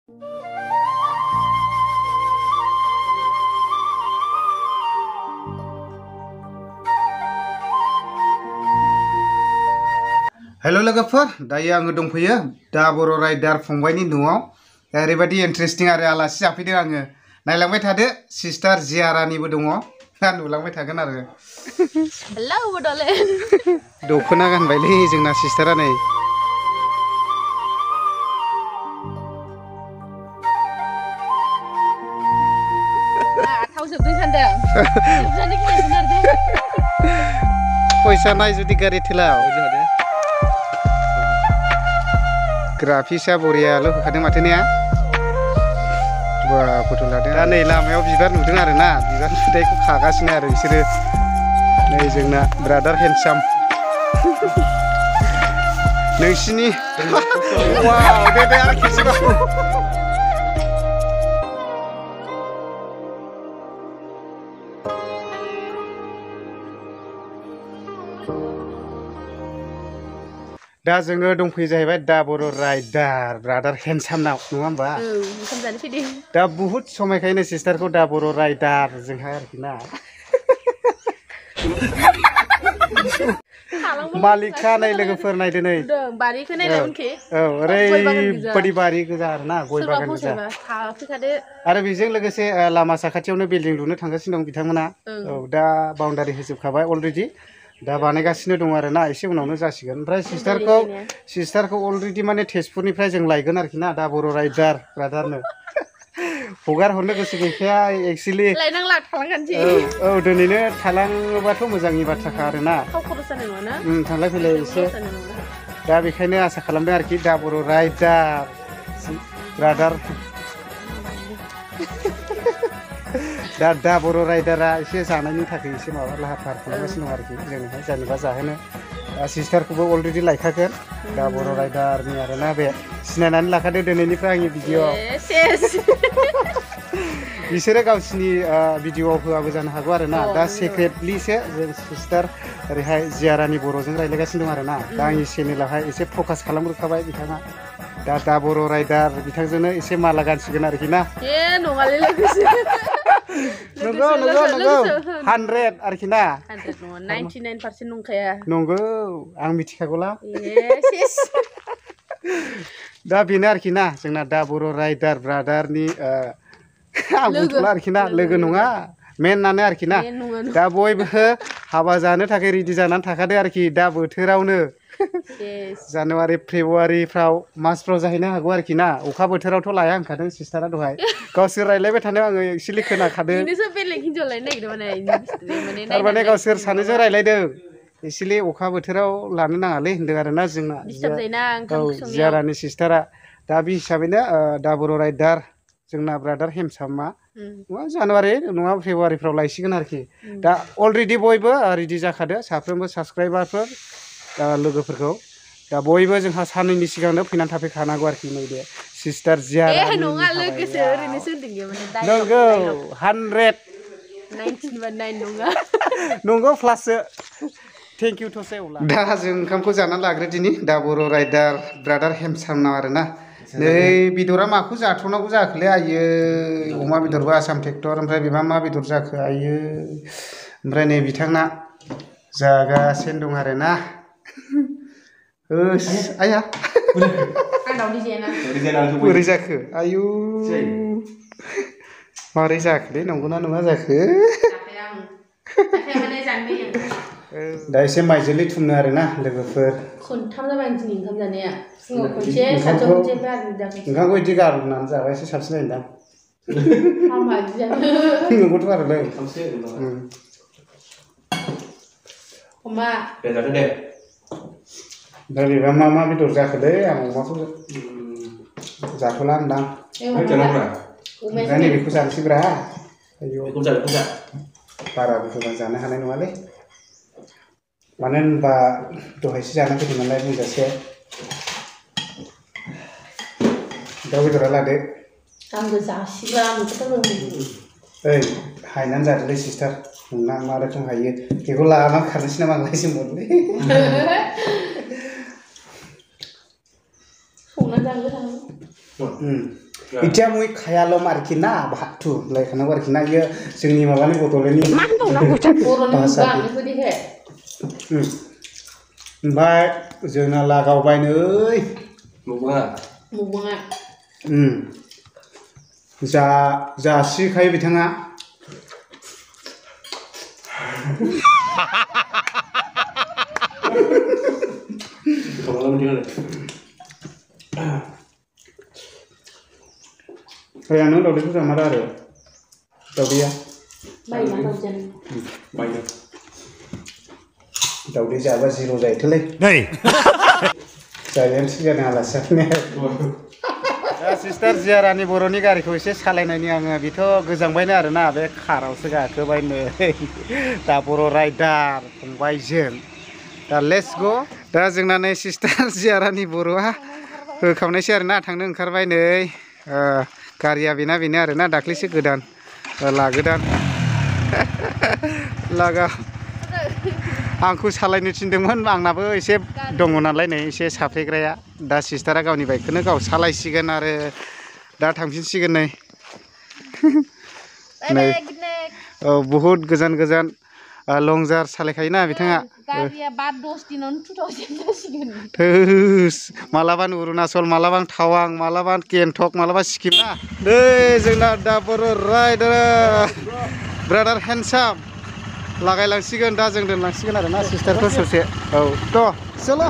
Hello लोगोफोर दायो आङो दंफैयो दा बर' राइडार फंबायनि न'आव ओरैबायदि इन्ट्रेस्टिं आरो आलासि जाफैदों आङो नायलांबाय थादो सिस्टार जिया रानिबो दङ नुलांबाय थागोन आरो हेलौ बड'ले दख'ना गानबायलै जोंना सिस्टारा नै थाव जोबदों सानदों जोबजानो गिनायमोन आरो फैसा नाय जुदि गारि थेलाव ग्राफिक्सआ बरियाल' होखादों माथो ने बा फट' लादों दा नै लामायाव बिबार नुदों आरो ना बिबार फिथाइखौ खागासिनो आरो बिसोरो नै जोंना ब्रादार हेन्डसाम नोंसिनि वाव दे आरो खेबसेबाव दा जोङो दंफैयो जाहैबाय दा बर' राइडार ब्रादार हेन्डसामनाव नङा होमबा ओंखाम जानो फैदों दा बुहुद समायखायनो सिस्टारखौ दा बर' राइडार जोंहा आरोखि ना मालिकखा नै लोगोफोर नायदो नै बारिखौ नायलाय उनखि औ ओरैबायदि बारि गोजा आरोना गय बागान गोजा आरो बेजों लोगोसे लामा साखाथियावनो बिल्डिं लुनो थांगासिनो दं बिथांमोना औ दा बाउन्डारि होजोबखाबाय अलरेडि दा बानायगासिनो दं आरो ना एसे उनावनो जासिगोन ओमफ्राय सिस्टारखौ अलरेडि माने तेजपुरनिफ्राय जों लायगोन आरोखि ना दा बर' राइडार ब्रादारनो हगार हरनो गोसो गैखाया एक्चुअलि औ दिनैनो थालाङोबाथ' मोजांनि बाथ्राखा आरोना थांलाय फैलाय एसे दा बेखायनो आसा खालामदों आरोखि दा बर' राइडार ब्रादार दा बर' राइडारा एसे जानायनि थाखाय एसे माबा लाहार फाहार खालामगासिनो दं आरोखि जोंनिहाय जेनेबा जाहोनो सिस्टारखौबो अलरेडि लायखागोन दा बर' राइडारनि आरोना बे सिनायनानै लाखादो दिनैनिफ्राय आंनि भिडिअ बिसोरो गावसिनि भिडिअआव होआबो जानो हागौ आरोना दा सिक्रेटलिसो जों सिस्टार ओरैहाय जिया रानि बर'जों रायज्लायगासिनो दं आरोना दा आंनि चेनेलावहाय एसे फकास खालामग्रोखाबाय बिथाङा दा बर' राइडार बिथांजोंनो एसे माला गानसिगोन आरोखि ना नंगौ 100 आरोखि ना 99% नंखाया नंगौ आं मिथिखागौला दा बेनो आरोखि ना जोंना दा बर' राइडार ब्रादारनि आं बुंथ'ला आरोखि ना लोगो नङा मेनानो आरोखि ना दा बयबो हाबा जानो थाखाय रेडि जानानै थाखादो आरोखि दा बोथोरावनो जानुवारि फेब्रुवारिफ्राव मार्चफ्राव जाहैनो हागौ आरोखि ना अखा बोथोरावथ' लाया होनखादों सिस्टारा दहाय गावसोर रायज्लायबाय थानायाव आङो एक्चुवेलि खोनाखादों थारमाने गावसोर सानैजों रायज्लायदों एक्चुवेलि अखा बोथोराव लानो नाङालै होनदों आरोना जोंना औ जिया रानि सिस्टारा दा बे हिसाबैनो दा बर' राइडार जोंना ब्रादार हेन्डसामा जानुवारि नङाबा फेब्रुवारिफ्राव लायसिगोन आरोखि दा अलरेडि बयबो रेडि जाखादो साफ्रोमबो साबसक्राइबारफोर लोगोफोरखौ दा बयबो जोंहा साननैनि सिगांनो फैनानै थाफैखानांगौ आरोखि नैबे सिस्टार जिया रानि नंगौ 100 नंगौ प्लाससो थेंक इउ थसे दा जों ओंखामखौ जानानै लाग्रो दिनि दा बर' राइडार ब्रादार हेन्डसामनाव आरोना नै बेदरा माखौ जाथ'नांगौ जाखोलै आयो अमा बेदरबो आसाम ट्रेक्टर ओमफ्राय बेबा मा बेदर जाखो आयो ओमफ्राय नै बिथांना जागासिनो दं आरोना आया बोरै जाखो आयु मारै जाखोलै नंगौना नङा जाखो दा एसे माइजोलै थुमनो आरोना लोगोफोर खनथाम जाबाय दिनै ओंखाम जानाया फुङाव खनसे ओंखामखौ बिदि गारनानै जाबा एसे साबसिन जायोदां नंगौथ' आरोलै अमा जादो दे दा बेबा मा बेदर जाखोलै आं अमाखौ जाथ'ला होनदां ओमफ्राय बेखौ जानोसैब्रा बारा बुरजा जानो हानाय नङालै मानो होनबा दहायसो जाना फैदों नालाय बुंजासे दाउ बेदरा लादो आंबो जासिगोन ओइ हायनानै जादोलै सिस्टार नोंना मा रोखोम हायो बेखौ लानानै खारनोसै नामा आंलाय जोंबोलै संना जानो इतिया मुई खायालम आरोखि ना भातु लायखानांगौ आरोखि ना इयो जोंनि माबानि बड'लेण्डनि मा होनबावनांगौ बर'नि मुगा ओमफ्राय जोंना लागावबाय नै मौबा जासिखायो बिथाङा Kaya nung daudi sudah marah ada, daudi ya. Baik. Daudi siapa sih lo jadi tuh? Hei. Saya sih kan alasannya. Sister Jiya rani boroni gariku isi salainani anga bito gejangbaयनो आरोना बे खारावसो गाखोबायनो दा बर' राइडार फंबायजों दा लेट्स गो दा जोंना नै sister जिया रानि बर'आ होखावनायसै आरोना थांनो ओंखारबाय नै गारिया बेना आरोना दाख्लैसो गोदान लागोदान लागा आंखौ सालायनो थिनदोंमोन आंनाबो एसे दङ नालाय नै एसे साफ्रेग्राया दा सिस्टारा गावनि बाइकखौनो गाव सालायसिगोन आरो दा थांफिनसिगोन नै नै औ बहुत गोजान लं जार्नि सालायखायोना बिथाङा गारिया 5-10 दिनावनो 2000 जासिगोन थोस मालाबा अरुणाचल मालाबा टावां मालाबा गेंटक मालाबा सिक्किम ना नै जोंना दा बर' राइडार ब्रादार हेन्डसाम लागायलांसिगोन दा जों दोनलांसिगोन आरोना सिस्टारखौ ससे औ थ' चलो